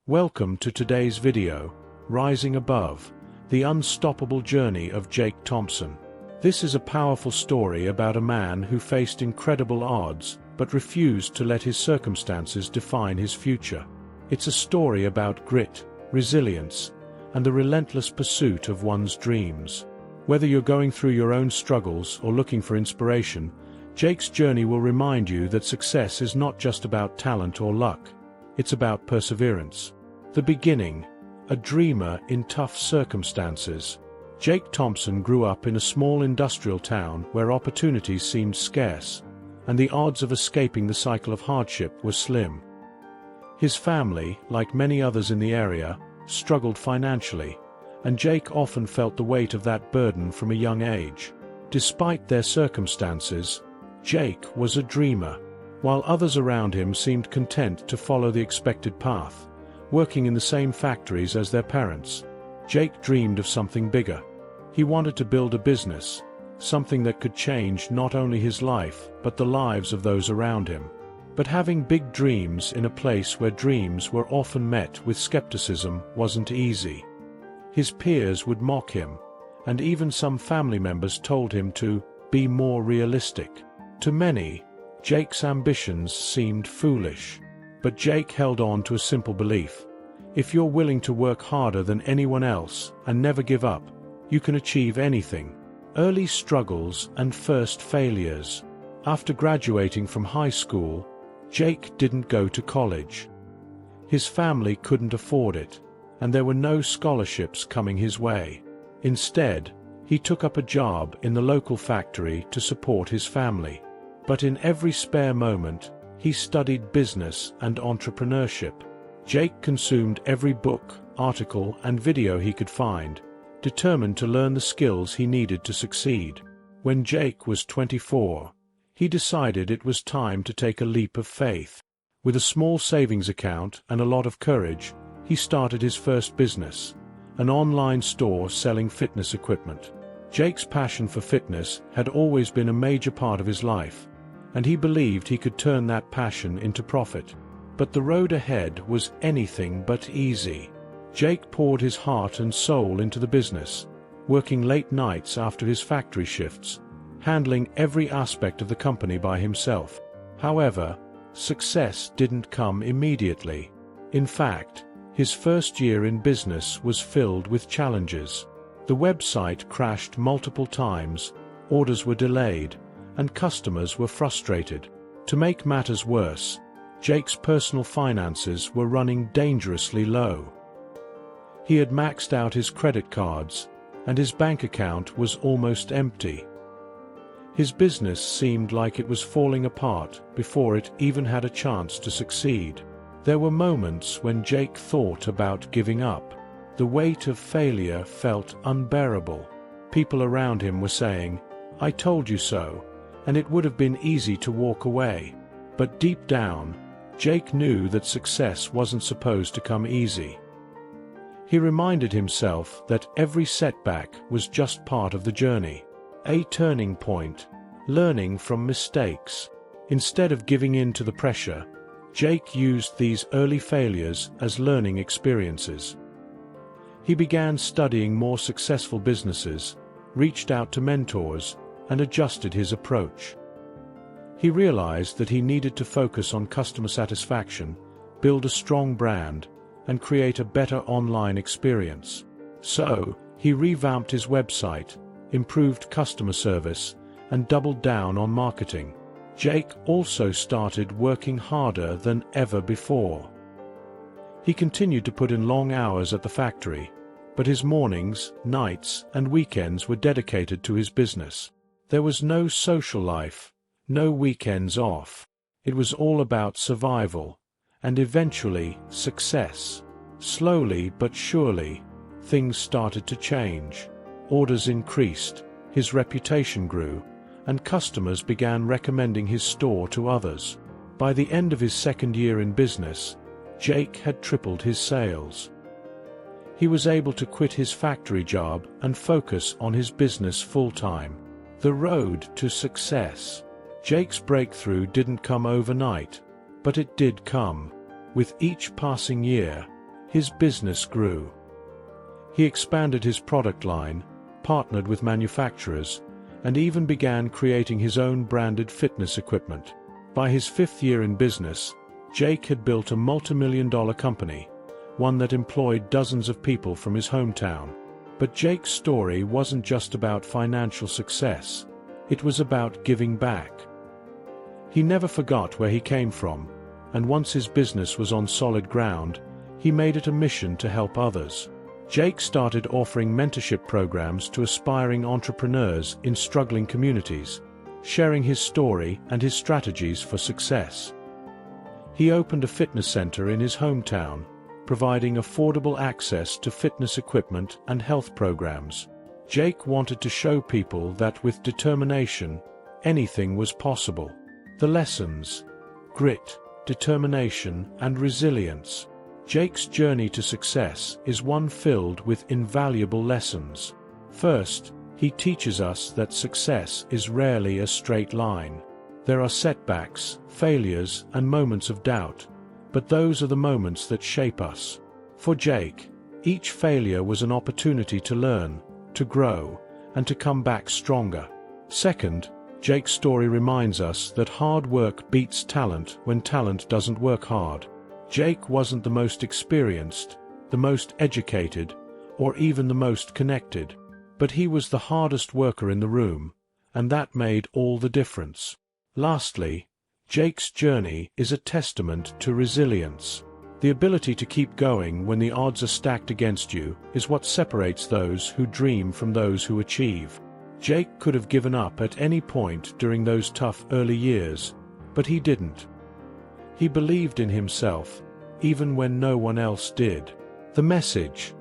Welcome to today's video, Rising Above, the Unstoppable Journey of Jake Thompson. This is a powerful story about a man who faced incredible odds, but refused to let his circumstances define his future. It's a story about grit, resilience, and the relentless pursuit of one's dreams. Whether you're going through your own struggles or looking for inspiration, Jake's journey will remind you that success is not just about talent or luck. It's about perseverance. The beginning, a dreamer in tough circumstances. Jake Thompson grew up in a small industrial town where opportunities seemed scarce, and the odds of escaping the cycle of hardship were slim. His family, like many others in the area, struggled financially, and Jake often felt the weight of that burden from a young age. Despite their circumstances, Jake was a dreamer. While others around him seemed content to follow the expected path, working in the same factories as their parents, Jake dreamed of something bigger. He wanted to build a business, something that could change not only his life but the lives of those around him. But having big dreams in a place where dreams were often met with skepticism wasn't easy. His peers would mock him, and even some family members told him to be more realistic. To many, Jake's ambitions seemed foolish, but Jake held on to a simple belief. If you're willing to work harder than anyone else and never give up, you can achieve anything. Early struggles and first failures. After graduating from high school, Jake didn't go to college. His family couldn't afford it, and there were no scholarships coming his way. Instead, he took up a job in the local factory to support his family. But in every spare moment, he studied business and entrepreneurship. Jake consumed every book, article, and video he could find, determined to learn the skills he needed to succeed. When Jake was 24, he decided it was time to take a leap of faith. With a small savings account and a lot of courage, he started his first business, an online store selling fitness equipment. Jake's passion for fitness had always been a major part of his life, and he believed he could turn that passion into profit. But the road ahead was anything but easy. Jake poured his heart and soul into the business, working late nights after his factory shifts, handling every aspect of the company by himself. However, success didn't come immediately. In fact, his first year in business was filled with challenges. The website crashed multiple times, orders were delayed, and customers were frustrated. To make matters worse, Jake's personal finances were running dangerously low. He had maxed out his credit cards, and his bank account was almost empty. His business seemed like it was falling apart before it even had a chance to succeed. There were moments when Jake thought about giving up. The weight of failure felt unbearable. People around him were saying, "I told you so," and it would have been easy to walk away. But deep down, Jake knew that success wasn't supposed to come easy. He reminded himself that every setback was just part of the journey, a turning point, learning from mistakes. Instead of giving in to the pressure, Jake used these early failures as learning experiences. He began studying more successful businesses, reached out to mentors, and adjusted his approach. He realized that he needed to focus on customer satisfaction, build a strong brand, and create a better online experience. So, he revamped his website, improved customer service, and doubled down on marketing. Jake also started working harder than ever before. He continued to put in long hours at the factory, but his mornings, nights, and weekends were dedicated to his business. There was no social life, no weekends off. It was all about survival, and eventually, success. Slowly but surely, things started to change. Orders increased, his reputation grew, and customers began recommending his store to others. By the end of his second year in business, Jake had tripled his sales. He was able to quit his factory job and focus on his business full-time. The road to success. Jake's breakthrough didn't come overnight, but it did come. With each passing year, His business grew. He expanded his product line, partnered with manufacturers, and even began creating his own branded fitness equipment. By his 5th year in business, Jake had built a multi-million-dollar company, one that employed dozens of people from his hometown. But Jake's story wasn't just about financial success, it was about giving back. He never forgot where he came from, and once his business was on solid ground, he made it a mission to help others. Jake started offering mentorship programs to aspiring entrepreneurs in struggling communities, sharing his story and his strategies for success. He opened a fitness center in his hometown, providing affordable access to fitness equipment and health programs. Jake wanted to show people that with determination, anything was possible. The lessons: grit, determination, and resilience. Jake's journey to success is one filled with invaluable lessons. First, he teaches us that success is rarely a straight line. There are setbacks, failures, and moments of doubt, but those are the moments that shape us. For Jake, each failure was an opportunity to learn, to grow, and to come back stronger. Second, Jake's story reminds us that hard work beats talent when talent doesn't work hard. Jake wasn't the most experienced, the most educated, or even the most connected, but he was the hardest worker in the room, and that made all the difference. Lastly, Jake's journey is a testament to resilience. The ability to keep going when the odds are stacked against you is what separates those who dream from those who achieve. Jake could have given up at any point during those tough early years, but he didn't. He believed in himself, even when no one else did. The message: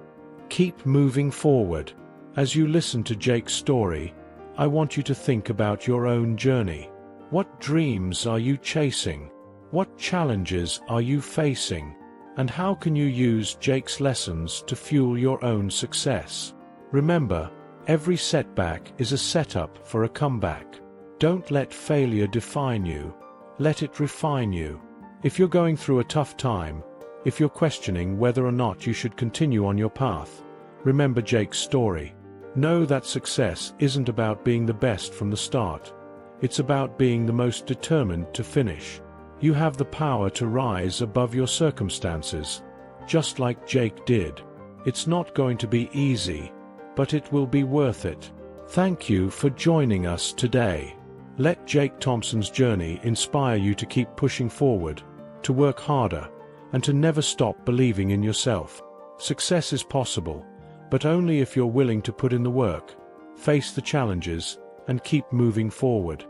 keep moving forward. As you listen to Jake's story, I want you to think about your own journey. What dreams are you chasing? What challenges are you facing? And how can you use Jake's lessons to fuel your own success? Remember, every setback is a setup for a comeback. Don't let failure define you. Let it refine you. If you're going through a tough time, if you're questioning whether or not you should continue on your path, remember Jake's story. Know that success isn't about being the best from the start. It's about being the most determined to finish. You have the power to rise above your circumstances, just like Jake did. It's not going to be easy, but it will be worth it. Thank you for joining us today. Let Jake Thompson's journey inspire you to keep pushing forward, to work harder, and to never stop believing in yourself. Success is possible, but only if you're willing to put in the work, face the challenges, and keep moving forward.